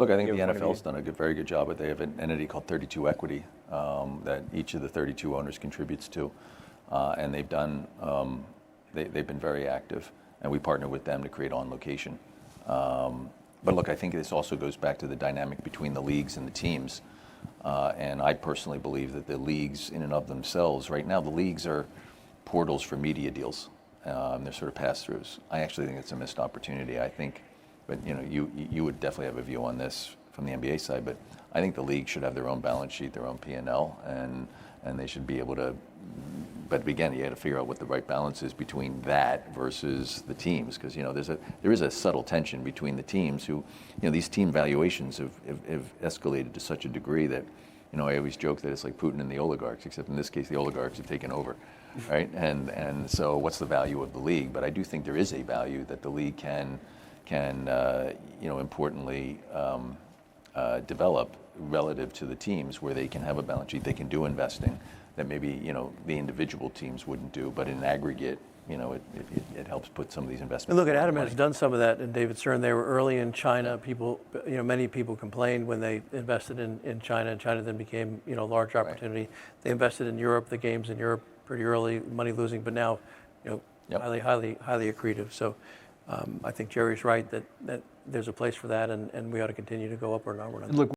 Look, I think your the point of NFL's view? done a very good job, but they have an entity called 32 Equity that each of the 32 owners contributes to, and they've done. They've been very active, and we partner with them to create On Location. But look, I think this also goes back to the dynamic between the leagues and the teams. And I personally believe that the leagues, in and of themselves, right now, the leagues are portals for media deals. They're sort of pass-throughs. I actually think it's a missed opportunity. I think, but you would definitely have a view on this from the NBA side. But I think the league should have their own balance sheet, their own P&L, and they should be able to. But again, you got to figure out what the right balance is between that versus the teams, because there is a subtle tension between the teams who, these team valuations have escalated to such a degree that, I always joke that it's like Putin and the oligarchs, except in this case the oligarchs have taken over, right? And so what's the value of the league? But I do think there is a value that the league can importantly develop relative to the teams, where they can have a balance sheet, they can do investing that maybe the individual teams wouldn't do, but in aggregate, it helps put some of these investments. And look, Adam has done some of that in David Stern. They were early in China. People, many people complained when they invested in China, and China then became a large opportunity. Right. They invested in Europe, the games in Europe pretty early, money losing, but now yep. highly accretive. So I think Gerry's right that there's a place for that, and we ought to continue to go upward and onward. Look,